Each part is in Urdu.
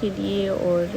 کے لیے، اور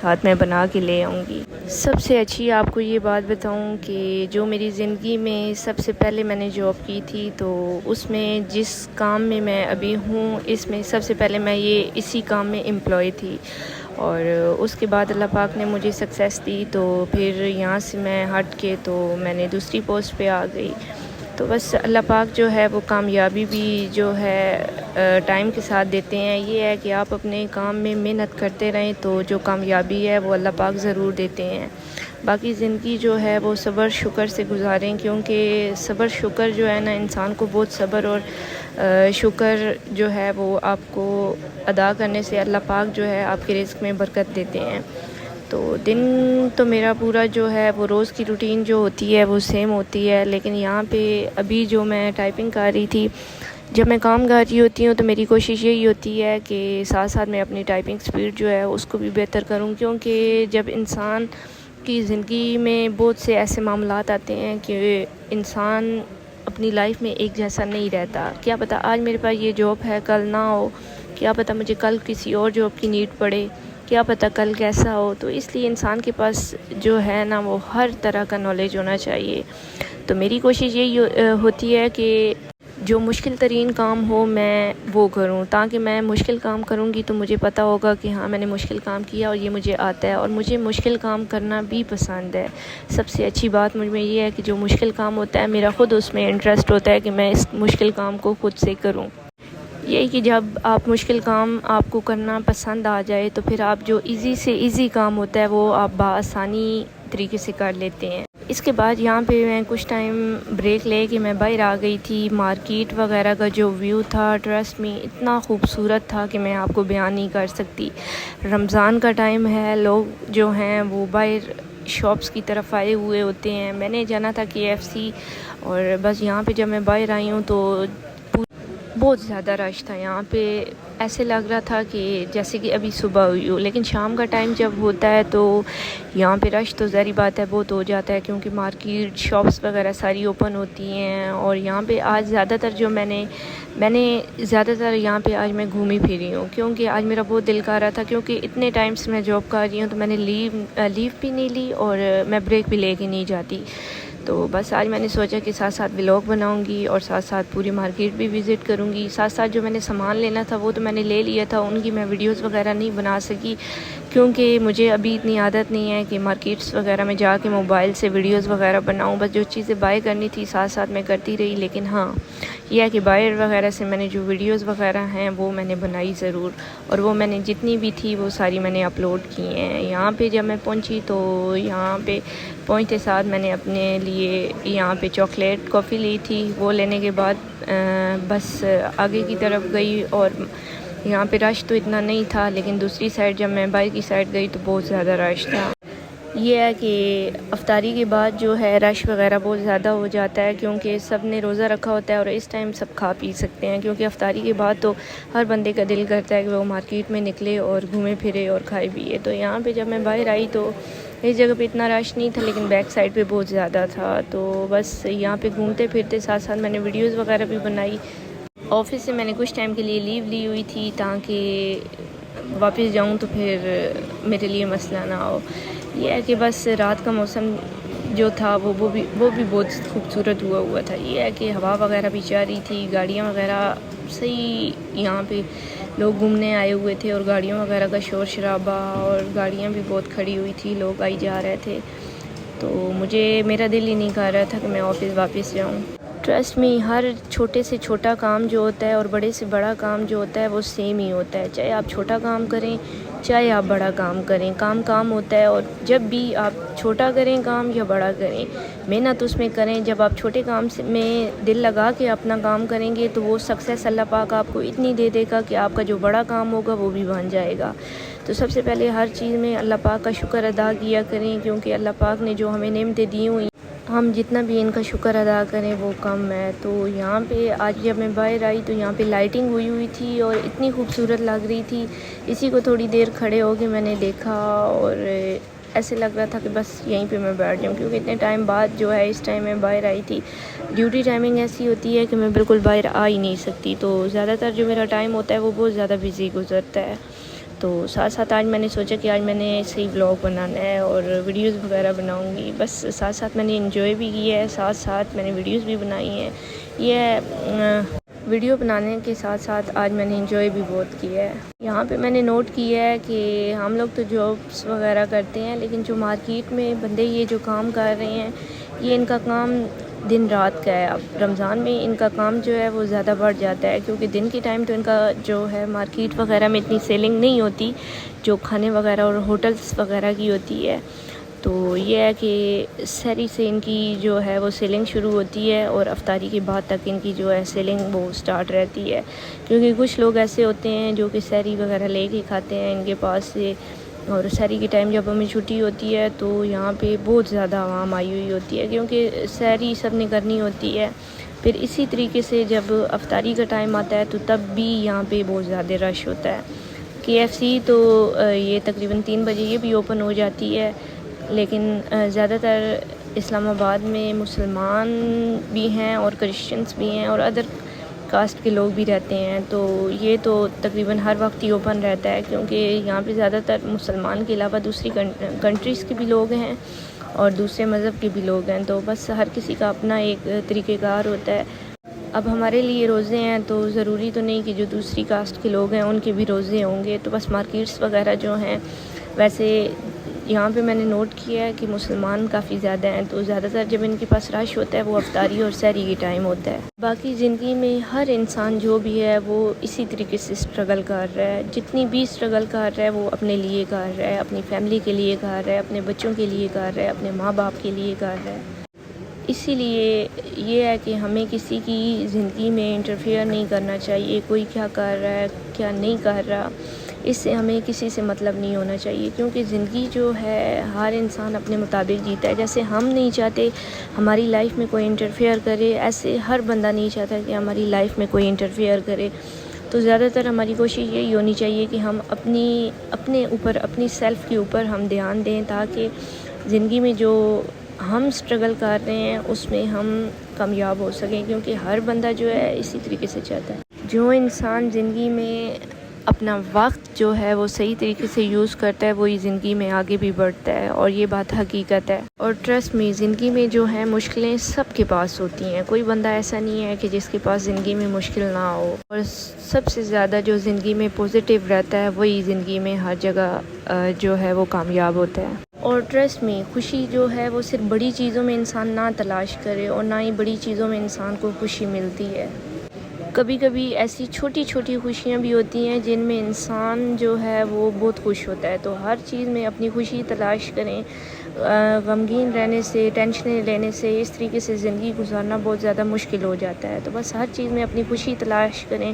ساتھ میں بنا کے لے آؤں گی۔ سب سے اچھی آپ کو یہ بات بتاؤں کہ جو میری زندگی میں سب سے پہلے میں نے جاب کی تھی، تو اس میں جس کام میں میں ابھی ہوں، اس میں سب سے پہلے میں اسی کام میں امپلائی تھی، اور اس کے بعد اللہ پاک نے مجھے سکسیس دی، تو پھر یہاں سے میں ہٹ کے تو میں نے دوسری پوسٹ پہ آ گئی۔ تو بس اللہ پاک جو ہے وہ کامیابی بھی جو ہے ٹائم کے ساتھ دیتے ہیں۔ یہ ہے کہ آپ اپنے کام میں محنت کرتے رہیں تو جو کامیابی ہے وہ اللہ پاک ضرور دیتے ہیں۔ باقی زندگی جو ہے وہ صبر شکر سے گزاریں، کیونکہ صبر شکر جو ہے نا انسان کو بہت صبر اور شکر جو ہے وہ آپ کو ادا کرنے سے اللہ پاک جو ہے آپ کے رزق میں برکت دیتے ہیں۔ تو دن تو میرا پورا جو ہے وہ روز کی روٹین جو ہوتی ہے وہ سیم ہوتی ہے، لیکن یہاں پہ ابھی جو میں ٹائپنگ کر رہی تھی، جب میں کام کر رہی ہوتی ہوں تو میری کوشش یہی ہوتی ہے کہ ساتھ ساتھ میں اپنی ٹائپنگ سپیڈ جو ہے اس کو بھی بہتر کروں، کیونکہ جب انسان کی زندگی میں بہت سے ایسے معاملات آتے ہیں کہ انسان اپنی لائف میں ایک جیسا نہیں رہتا۔ کیا پتہ آج میرے پاس یہ جاب ہے کل نہ ہو، کیا پتہ مجھے کل کسی اور جاب کی نیڈ پڑے، کیا پتہ کل کیسا ہو، تو اس لیے انسان کے پاس جو ہے نا وہ ہر طرح کا نالج ہونا چاہیے۔ تو میری کوشش یہی ہوتی ہے کہ جو مشکل ترین کام ہو میں وہ کروں، تاکہ میں مشکل کام کروں گی تو مجھے پتہ ہوگا کہ ہاں میں نے مشکل کام کیا اور یہ مجھے آتا ہے، اور مجھے مشکل کام کرنا بھی پسند ہے۔ سب سے اچھی بات مجھ میں یہ ہے کہ جو مشکل کام ہوتا ہے میرا خود اس میں انٹرسٹ ہوتا ہے کہ میں اس مشکل کام کو خود سے کروں۔ یہی کہ جب آپ مشکل کام آپ کو کرنا پسند آ جائے تو پھر آپ جو ایزی سے ایزی کام ہوتا ہے وہ آپ بآسانی طریقے سے کر لیتے ہیں۔ اس کے بعد یہاں پہ میں کچھ ٹائم بریک لے کے میں باہر آ گئی تھی۔ مارکیٹ وغیرہ کا جو ویو تھا ٹرسٹ میں اتنا خوبصورت تھا کہ میں آپ کو بیان نہیں کر سکتی۔ رمضان کا ٹائم ہے، لوگ جو ہیں وہ باہر شاپس کی طرف آئے ہوئے ہوتے ہیں۔ میں نے جانا تھا KFC، اور بس یہاں پہ جب میں باہر آئی ہوں تو بہت زیادہ رش تھا یہاں پہ، ایسے لگ رہا تھا کہ جیسے کہ ابھی صبح ہوئی ہو۔ لیکن شام کا ٹائم جب ہوتا ہے تو یہاں پہ رش تو ظاہری بات ہے بہت ہو جاتا ہے، کیونکہ مارکیٹ شاپس وغیرہ ساری اوپن ہوتی ہیں، اور یہاں پہ آج زیادہ تر جو میں نے زیادہ تر یہاں پہ آج میں گھومی پھری ہوں، کیونکہ آج میرا بہت دل کر رہا تھا، کیونکہ اتنے ٹائم سے میں جاب کر رہی ہوں تو میں نے لیو بھی نہیں لی اور میں بریک بھی لے کے نہیں جاتی۔ تو بس آج میں نے سوچا کہ ساتھ ساتھ ولاگ بناؤں گی اور ساتھ ساتھ پوری مارکیٹ بھی وزٹ کروں گی۔ ساتھ ساتھ جو میں نے سامان لینا تھا وہ تو میں نے لے لیا تھا، ان کی میں ویڈیوز وغیرہ نہیں بنا سکی، کیونکہ مجھے ابھی اتنی عادت نہیں ہے کہ مارکیٹس وغیرہ میں جا کے موبائل سے ویڈیوز وغیرہ بناؤں۔ بس جو چیزیں بائی کرنی تھی ساتھ ساتھ میں کرتی رہی، لیکن ہاں یہ ہے کہ بائر وغیرہ سے میں نے جو ویڈیوز وغیرہ ہیں وہ میں نے بنائی ضرور، اور وہ میں نے جتنی بھی تھی وہ ساری میں نے اپلوڈ کی ہیں۔ یہاں پہ جب میں پہنچی تو یہاں پہ پہنچتے ساتھ میں نے اپنے لیے یہاں پہ چاکلیٹ کافی لی تھی، وہ لینے کے بعد بس آگے کی طرف گئی، اور یہاں پہ رش تو اتنا نہیں تھا، لیکن دوسری سائڈ جب میں باہر کی سائڈ گئی تو بہت زیادہ رش تھا۔ یہ ہے کہ افطاری کے بعد جو ہے رش وغیرہ بہت زیادہ ہو جاتا ہے، کیونکہ سب نے روزہ رکھا ہوتا ہے اور اس ٹائم سب کھا پی سکتے ہیں، کیونکہ افطاری کے بعد تو ہر بندے کا دل کرتا ہے کہ وہ مارکیٹ میں نکلے اور گھومے پھرے اور کھائے پیے۔ تو یہاں پہ جب میں باہر آئی تو اس جگہ پہ اتنا رش نہیں تھا، لیکن بیک سائڈ پہ بہت زیادہ تھا۔ تو بس یہاں پہ گھومتے پھرتے ساتھ ساتھ میں نے ویڈیوز وغیرہ بھی بنائی۔ آفس سے میں نے کچھ ٹائم کے لیے لیو لی ہوئی تھی تاکہ واپس جاؤں تو پھر میرے لیے مسئلہ نہ ہو۔ یہ ہے کہ بس رات کا موسم جو تھا وہ بھی بہت خوبصورت ہوا تھا۔ یہ ہے کہ ہوا وغیرہ بھی چل رہی تھی، گاڑیاں وغیرہ صحیح، یہاں پہ لوگ گھومنے آئے ہوئے تھے اور گاڑیوں وغیرہ کا شور شرابہ، اور گاڑیاں بھی بہت کھڑی ہوئی تھی، لوگ آئی جا رہے تھے، تو میرا دل ہی نہیں کر رہا تھا کہ میں آفس واپس جاؤں۔ ٹرسٹ میں ہر چھوٹے سے چھوٹا کام جو ہوتا ہے اور بڑے سے بڑا کام جو ہوتا ہے وہ سیم ہی ہوتا ہے، چاہے آپ چھوٹا کام کریں چاہے آپ بڑا کام کریں، کام ہوتا ہے، اور جب بھی آپ چھوٹا کریں کام یا بڑا کریں محنت اس میں کریں۔ جب آپ چھوٹے کام میں دل لگا کے اپنا کام کریں گے تو وہ سکسیس اللہ پاک آپ کو اتنی دے دے گا کہ آپ کا جو بڑا کام ہوگا وہ بھی بن جائے گا۔ تو سب سے پہلے ہر چیز میں اللہ پاک کا شکر ادا کیا کریں، کیونکہ اللہ پاک نے جو ہمیں نعمتیں دی ہوئی ہم جتنا بھی ان کا شکر ادا کریں وہ کم ہے۔ تو یہاں پہ آج جب میں باہر آئی تو یہاں پہ لائٹنگ ہوئی تھی اور اتنی خوبصورت لگ رہی تھی، اسی کو تھوڑی دیر کھڑے ہو کے میں نے دیکھا، اور ایسے لگ رہا تھا کہ بس یہیں پہ میں بیٹھ جاؤں، کیونکہ اتنے ٹائم بعد جو ہے اس ٹائم میں باہر آئی تھی۔ ڈیوٹی ٹائمنگ ایسی ہوتی ہے کہ میں بالکل باہر آ ہی نہیں سکتی، تو زیادہ تر جو میرا ٹائم ہوتا ہے وہ بہت زیادہ بزی گزرتا ہے۔ تو ساتھ ساتھ آج میں نے سوچا کہ آج میں نے صحیح ولاگ بنانا ہے اور ویڈیوز وغیرہ بناؤں گی، بس ساتھ ساتھ میں نے انجوائے بھی کیا ہے، ساتھ ساتھ میں نے ویڈیوز بھی بنائی ہیں۔ یہ ویڈیو بنانے کے ساتھ ساتھ آج میں نے انجوائے بھی بہت کیا ہے۔ یہاں پہ میں نے نوٹ کیا ہے کہ ہم لوگ تو جابس وغیرہ کرتے ہیں، لیکن جو مارکیٹ میں بندے یہ جو کام کر رہے ہیں، یہ ان کا کام دن رات کا ہے۔ اب رمضان میں ان کا کام جو ہے وہ زیادہ بڑھ جاتا ہے، کیونکہ دن کے ٹائم تو ان کا جو ہے مارکیٹ وغیرہ میں اتنی سیلنگ نہیں ہوتی جو کھانے وغیرہ اور ہوٹلس وغیرہ کی ہوتی ہے۔ تو یہ ہے کہ سحری سے ان کی جو ہے وہ سیلنگ شروع ہوتی ہے اور افطاری کے بعد تک ان کی جو ہے سیلنگ وہ سٹارٹ رہتی ہے، کیونکہ کچھ لوگ ایسے ہوتے ہیں جو کہ سحری وغیرہ لے کے کھاتے ہیں ان کے پاس سے، اور سحری کے ٹائم جب ہمیں چھٹی ہوتی ہے تو یہاں پہ بہت زیادہ عوام آئی ہوئی ہوتی ہے، کیونکہ سحری سب نے کرنی ہوتی ہے۔ پھر اسی طریقے سے جب افطاری کا ٹائم آتا ہے تو تب بھی یہاں پہ بہت زیادہ رش ہوتا ہے۔ KFC تو یہ تقریباً 3 بجے یہ بھی اوپن ہو جاتی ہے، لیکن زیادہ تر اسلام آباد میں مسلمان بھی ہیں اور کرسچنس بھی ہیں اور ادر کاسٹ کے لوگ بھی رہتے ہیں، تو یہ تو تقریباً ہر وقت ہی اوپن رہتا ہے، کیونکہ یہاں پہ زیادہ تر مسلمان کے علاوہ دوسری کنٹریز کے بھی لوگ ہیں اور دوسرے مذہب کے بھی لوگ ہیں، تو بس ہر کسی کا اپنا ایک طریقہ کار ہوتا ہے۔ اب ہمارے لیے روزے ہیں تو ضروری تو نہیں کہ جو دوسری کاسٹ کے لوگ ہیں ان کے بھی روزے ہوں گے، تو بس مارکیٹس وغیرہ جو ہیں، ویسے یہاں پہ میں نے نوٹ کیا ہے کہ مسلمان کافی زیادہ ہیں، تو زیادہ تر جب ان کے پاس رش ہوتا ہے وہ افطاری اور سحری کے ٹائم ہوتا ہے۔ باقی زندگی میں ہر انسان جو بھی ہے وہ اسی طریقے سے اسٹرگل کر رہا ہے، جتنی بھی اسٹرگل کر رہا ہے وہ اپنے لیے کر رہا ہے، اپنی فیملی کے لیے کر رہا ہے، اپنے بچوں کے لیے کر رہا ہے، اپنے ماں باپ کے لیے کر رہا ہے۔ اسی لیے یہ ہے کہ ہمیں کسی کی زندگی میں انٹرفیئر نہیں کرنا چاہیے، کوئی کیا کر رہا ہے کیا نہیں کر رہا، اس سے ہمیں کسی سے مطلب نہیں ہونا چاہیے، کیونکہ زندگی جو ہے ہر انسان اپنے مطابق جیتا ہے۔ جیسے ہم نہیں چاہتے ہماری لائف میں کوئی انٹرفیئر کرے، ایسے ہر بندہ نہیں چاہتا کہ ہماری لائف میں کوئی انٹرفیئر کرے۔ تو زیادہ تر ہماری کوشش یہی ہونی چاہیے کہ ہم اپنے اوپر، اپنی سیلف کے اوپر ہم دھیان دیں، تاکہ زندگی میں جو ہم اسٹرگل کر رہے ہیں اس میں ہم کامیاب ہو سکیں، کیونکہ ہر بندہ جو ہے اسی طریقے سے چاہتا ہے۔ جو انسان زندگی میں اپنا وقت جو ہے وہ صحیح طریقے سے یوز کرتا ہے وہی زندگی میں آگے بھی بڑھتا ہے، اور یہ بات حقیقت ہے۔ اور ٹرسٹ میں زندگی میں جو ہے مشکلیں سب کے پاس ہوتی ہیں، کوئی بندہ ایسا نہیں ہے کہ جس کے پاس زندگی میں مشکل نہ ہو، اور سب سے زیادہ جو زندگی میں پازیٹیو رہتا ہے وہی زندگی میں ہر جگہ جو ہے وہ کامیاب ہوتا ہے۔ اور ٹرسٹ میں خوشی جو ہے وہ صرف بڑی چیزوں میں انسان نہ تلاش کرے، اور نہ ہی بڑی چیزوں میں انسان کو خوشی ملتی ہے۔ کبھی کبھی ایسی چھوٹی چھوٹی خوشیاں بھی ہوتی ہیں جن میں انسان جو ہے وہ بہت خوش ہوتا ہے، تو ہر چیز میں اپنی خوشی تلاش کریں۔ غمگین رہنے سے، ٹینشنیں لینے سے، اس طریقے سے زندگی گزارنا بہت زیادہ مشکل ہو جاتا ہے، تو بس ہر چیز میں اپنی خوشی تلاش کریں،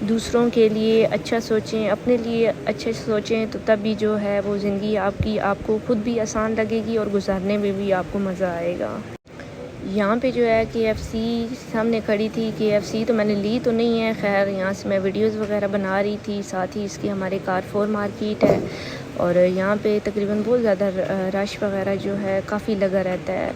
دوسروں کے لیے اچھا سوچیں، اپنے لیے اچھے سوچیں، تو تب بھی جو ہے وہ زندگی آپ کو خود بھی آسان لگے گی اور گزارنے میں بھی آپ کو مزہ آئے گا۔ یہاں پہ جو ہے KFC سامنے کھڑی تھی، KFC تو میں نے لی تو نہیں ہے، خیر یہاں سے میں ویڈیوز وغیرہ بنا رہی تھی، ساتھ ہی اس کی ہمارے کارفور مارکیٹ ہے، اور یہاں پہ تقریباً بہت زیادہ رش وغیرہ جو ہے کافی لگا رہتا ہے،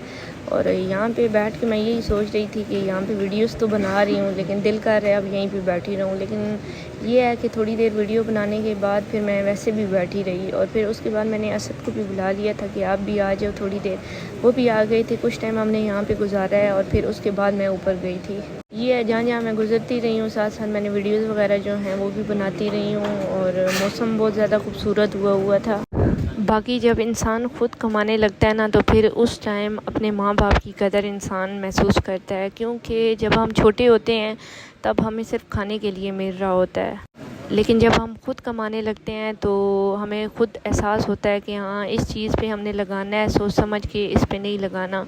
اور یہاں پہ بیٹھ کے میں یہی سوچ رہی تھی کہ یہاں پہ ویڈیوز تو بنا رہی ہوں لیکن دل کر رہا ہے اب یہیں پہ بیٹھی رہوں، لیکن یہ ہے کہ تھوڑی دیر ویڈیو بنانے کے بعد پھر میں ویسے بھی بیٹھی رہی، اور پھر اس کے بعد میں نے اسد کو بھی بلا لیا تھا کہ آپ بھی آ جاؤ تھوڑی دیر، وہ بھی آ گئے تھے، کچھ ٹائم ہم نے یہاں پہ گزارا ہے، اور پھر اس کے بعد میں اوپر گئی تھی۔ یہ ہے جہاں جہاں میں گزرتی رہی ہوں، ساتھ ساتھ میں نے ویڈیوز وغیرہ جو ہیں وہ بھی بناتی رہی ہوں، اور موسم بہت زیادہ خوبصورت ہوا تھا۔ باقی جب انسان خود کمانے لگتا ہے نا تو پھر اس ٹائم اپنے ماں باپ کی قدر انسان محسوس کرتا ہے، کیونکہ جب ہم چھوٹے ہوتے ہیں تب ہمیں صرف کھانے کے لیے مل رہا ہوتا ہے، لیکن جب ہم خود کمانے لگتے ہیں تو ہمیں خود احساس ہوتا ہے کہ ہاں اس چیز پہ ہم نے لگانا ہے، سوچ سمجھ کے اس پہ نہیں لگانا،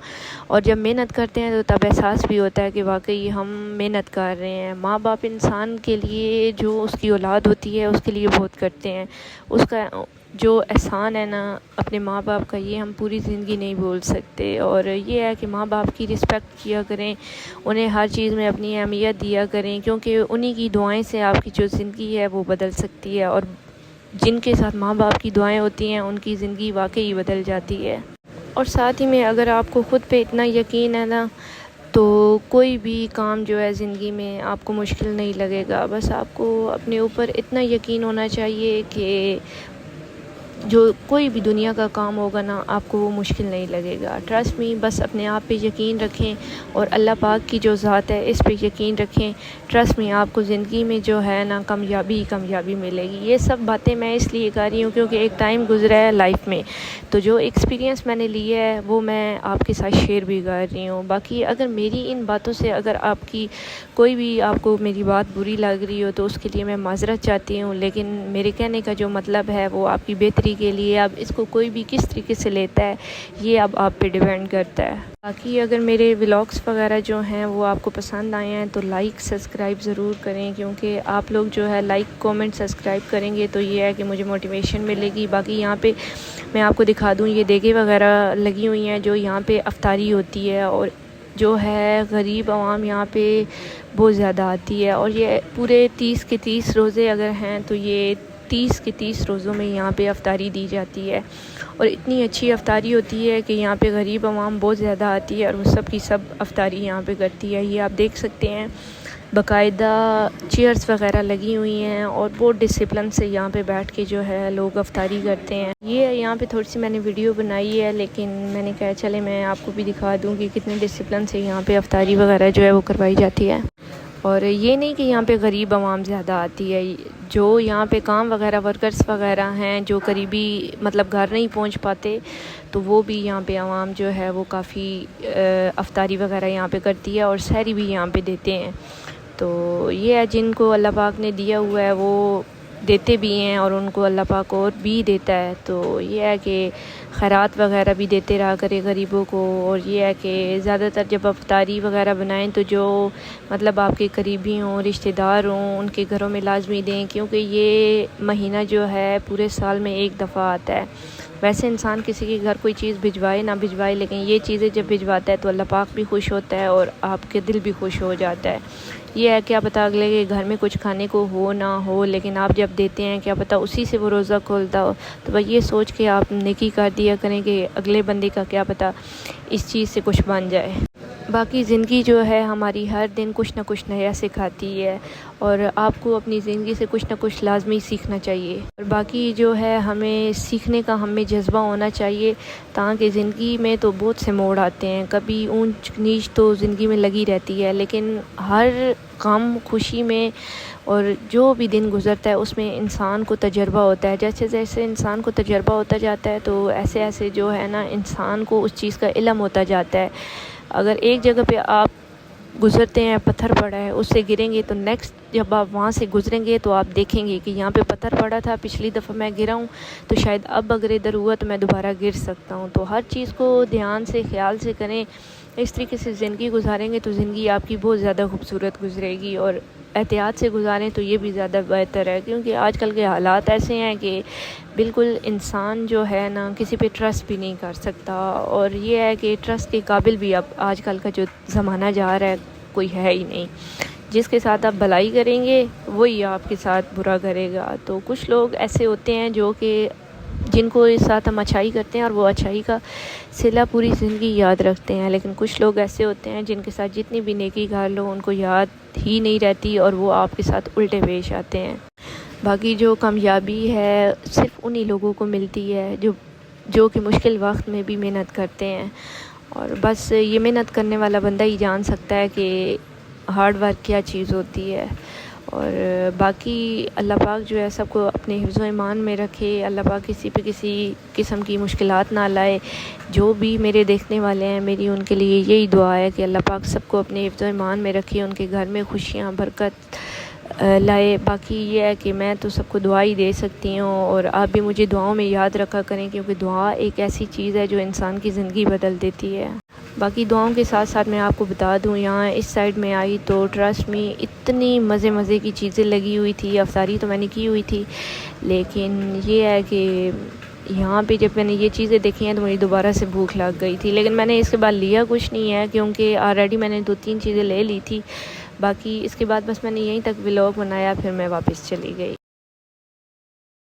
اور جب محنت کرتے ہیں تو تب احساس بھی ہوتا ہے کہ واقعی ہم محنت کر رہے ہیں۔ ماں باپ انسان کے لیے جو اس کی اولاد ہوتی ہے اس کے لیے بہت کرتے ہیں، اس کا جو احسان ہے نا اپنے ماں باپ کا، یہ ہم پوری زندگی نہیں بھول سکتے، اور یہ ہے کہ ماں باپ کی رسپیکٹ کیا کریں، انہیں ہر چیز میں اپنی اہمیت دیا کریں، کیونکہ انہی کی دعائیں سے آپ کی جو زندگی ہے وہ بدل سکتی ہے، اور جن کے ساتھ ماں باپ کی دعائیں ہوتی ہیں ان کی زندگی واقعی بدل جاتی ہے۔ اور ساتھ ہی میں اگر آپ کو خود پہ اتنا یقین ہے نا تو کوئی بھی کام جو ہے زندگی میں آپ کو مشکل نہیں لگے گا۔ بس آپ کو اپنے اوپر اتنا یقین ہونا چاہیے کہ جو کوئی بھی دنیا کا کام ہوگا نا آپ کو وہ مشکل نہیں لگے گا۔ ٹرسٹ می، بس اپنے آپ پہ یقین رکھیں اور اللہ پاک کی جو ذات ہے اس پہ یقین رکھیں۔ ٹرسٹ می، آپ کو زندگی میں جو ہے نا کامیابی ملے گی۔ یہ سب باتیں میں اس لیے کر رہی ہوں کیونکہ ایک ٹائم گزرا ہے لائف میں، تو جو ایکسپیرینس میں نے لیا ہے وہ میں آپ کے ساتھ شیئر بھی کر رہی ہوں۔ باقی اگر میری ان باتوں سے اگر آپ کی کوئی بھی آپ کو میری بات بری لگ رہی ہو تو اس کے لیے میں معذرت چاہتی ہوں، لیکن میرے کہنے کا جو مطلب ہے وہ آپ کی بہتری کے لیے۔ اب اس کو کوئی بھی کس طریقے سے لیتا ہے یہ اب آپ پہ ڈیپینڈ کرتا ہے۔ باقی اگر میرے ولاگس وغیرہ جو ہیں وہ آپ کو پسند آئے ہیں تو لائک سبسکرائب ضرور کریں، کیونکہ آپ لوگ جو ہے لائک کامنٹ سبسکرائب کریں گے تو یہ ہے کہ مجھے موٹیویشن ملے گی۔ باقی یہاں پہ میں آپ کو دکھا دوں، یہ دیگیں وغیرہ لگی ہوئی ہیں جو یہاں پہ افطاری ہوتی ہے، اور جو ہے غریب عوام یہاں پہ بہت زیادہ آتی ہے، اور یہ پورے 30 کے 30 روزے اگر ہیں تو یہ 30 کے 30 روزوں میں یہاں پہ افطاری دی جاتی ہے، اور اتنی اچھی افطاری ہوتی ہے کہ یہاں پہ غریب عوام بہت زیادہ آتی ہے اور وہ سب کی سب افطاری یہاں پہ کرتی ہے۔ یہ آپ دیکھ سکتے ہیں باقاعدہ چیئرز وغیرہ لگی ہوئی ہیں اور بہت ڈسپلن سے یہاں پہ بیٹھ کے جو ہے لوگ افطاری کرتے ہیں۔ یہ یہاں پہ تھوڑی سی میں نے ویڈیو بنائی ہے، لیکن میں نے کہا چلے میں آپ کو بھی دکھا دوں کہ کتنے ڈسپلن سے یہاں پہ افطاری وغیرہ جو ہے وہ کروائی جاتی ہے۔ اور یہ نہیں کہ یہاں پہ غریب عوام زیادہ آتی ہے، جو یہاں پہ کام وغیرہ ورکرز وغیرہ ہیں جو قریبی مطلب گھر نہیں پہنچ پاتے تو وہ بھی یہاں پہ عوام جو ہے وہ کافی افطاری وغیرہ یہاں پہ کرتی ہے اور سحری بھی یہاں پہ دیتے ہیں۔ تو یہ ہے جن کو اللہ پاک نے دیا ہوا ہے وہ دیتے بھی ہیں اور ان کو اللہ پاک اور بھی دیتا ہے۔ تو یہ ہے کہ خیرات وغیرہ بھی دیتے رہا کرے غریبوں کو، اور یہ ہے کہ زیادہ تر جب افطاری وغیرہ بنائیں تو جو مطلب آپ کے قریبی ہوں، رشتہ دار ہوں، ان کے گھروں میں لازمی دیں، کیونکہ یہ مہینہ جو ہے پورے سال میں ایک دفعہ آتا ہے۔ ویسے انسان کسی کے گھر کوئی چیز بھجوائے نہ بھجوائے، لیکن یہ چیزیں جب بھجواتا ہے تو اللہ پاک بھی خوش ہوتا ہے اور آپ کے دل بھی خوش ہو جاتا ہے۔ یہ ہے کیا پتہ اگلے کے گھر میں کچھ کھانے کو ہو نہ ہو، لیکن آپ جب دیتے ہیں کیا پتہ اسی سے وہ روزہ کھولتا ہو، تو بس یہ سوچ کے آپ نیکی کر دیا کریں کہ اگلے بندے کا کیا پتہ اس چیز سے کچھ بن جائے۔ باقی زندگی جو ہے ہماری ہر دن کچھ نہ کچھ نیا سکھاتی ہے، اور آپ کو اپنی زندگی سے کچھ نہ کچھ لازمی سیکھنا چاہیے، اور باقی جو ہے ہمیں سیکھنے کا ہمیں جذبہ ہونا چاہیے، تاکہ زندگی میں تو بہت سے موڑ آتے ہیں، کبھی اونچ نیچ تو زندگی میں لگی رہتی ہے، لیکن ہر غم خوشی میں اور جو بھی دن گزرتا ہے اس میں انسان کو تجربہ ہوتا ہے۔ جیسے جیسے انسان کو تجربہ ہوتا جاتا ہے تو ایسے ایسے جو ہے نا انسان کو اس چیز کا علم ہوتا جاتا ہے۔ اگر ایک جگہ پہ آپ گزرتے ہیں پتھر پڑا ہے اس سے گریں گے تو نیکسٹ جب آپ وہاں سے گزریں گے تو آپ دیکھیں گے کہ یہاں پہ پتھر پڑا تھا، پچھلی دفعہ میں گرا ہوں تو شاید اب اگر ادھر ہوا تو میں دوبارہ گر سکتا ہوں۔ تو ہر چیز کو دھیان سے خیال سے کریں، اس طریقے سے زندگی گزاریں گے تو زندگی آپ کی بہت زیادہ خوبصورت گزرے گی، اور احتیاط سے گزاریں تو یہ بھی زیادہ بہتر ہے، کیونکہ آج کل کے حالات ایسے ہیں کہ بالکل انسان جو ہے نا کسی پہ ٹرسٹ بھی نہیں کر سکتا، اور یہ ہے کہ ٹرسٹ کے قابل بھی اب آج کل کا جو زمانہ جا رہا ہے کوئی ہے ہی نہیں۔ جس کے ساتھ آپ بھلائی کریں گے وہی آپ کے ساتھ برا کرے گا۔ تو کچھ لوگ ایسے ہوتے ہیں جو کہ جن کو اس ساتھ ہم اچھائی کرتے ہیں اور وہ اچھائی کا صلہ پوری زندگی یاد رکھتے ہیں، لیکن کچھ لوگ ایسے ہوتے ہیں جن کے ساتھ جتنی بھی نیکی کر لو ان کو یاد ہی نہیں رہتی اور وہ آپ کے ساتھ الٹے پیش آتے ہیں۔ باقی جو کامیابی ہے صرف انہی لوگوں کو ملتی ہے جو کہ مشکل وقت میں بھی محنت کرتے ہیں، اور بس یہ محنت کرنے والا بندہ ہی جان سکتا ہے کہ ہارڈ ورک کیا چیز ہوتی ہے۔ اور باقی اللہ پاک جو ہے سب کو اپنے حفظ و ایمان میں رکھے، اللہ پاک کسی پہ کسی قسم کی مشکلات نہ لائے۔ جو بھی میرے دیکھنے والے ہیں میری ان کے لیے یہی دعا ہے کہ اللہ پاک سب کو اپنے حفظ و ایمان میں رکھے، ان کے گھر میں خوشیاں برکت لائے۔ باقی یہ ہے کہ میں تو سب کو دعا ہی دے سکتی ہوں، اور آپ بھی مجھے دعاؤں میں یاد رکھا کریں، کیونکہ دعا ایک ایسی چیز ہے جو انسان کی زندگی بدل دیتی ہے۔ باقی دعاؤں کے ساتھ ساتھ میں آپ کو بتا دوں، یہاں اس سائڈ میں آئی تو ٹرسٹ میں اتنی مزے کی چیزیں لگی ہوئی تھی۔ افطاری تو میں نے کی ہوئی تھی، لیکن یہ ہے کہ یہاں پہ جب میں نے یہ چیزیں دیکھی ہیں تو مجھے دوبارہ سے بھوک لگ گئی تھی، لیکن میں نے اس کے بعد لیا کچھ نہیں ہے کیونکہ آلریڈی میں نے 2-3 چیزیں لے لی تھی۔ باقی اس کے بعد بس میں نے یہیں تک ولاگ بنایا، پھر میں واپس چلی گئی۔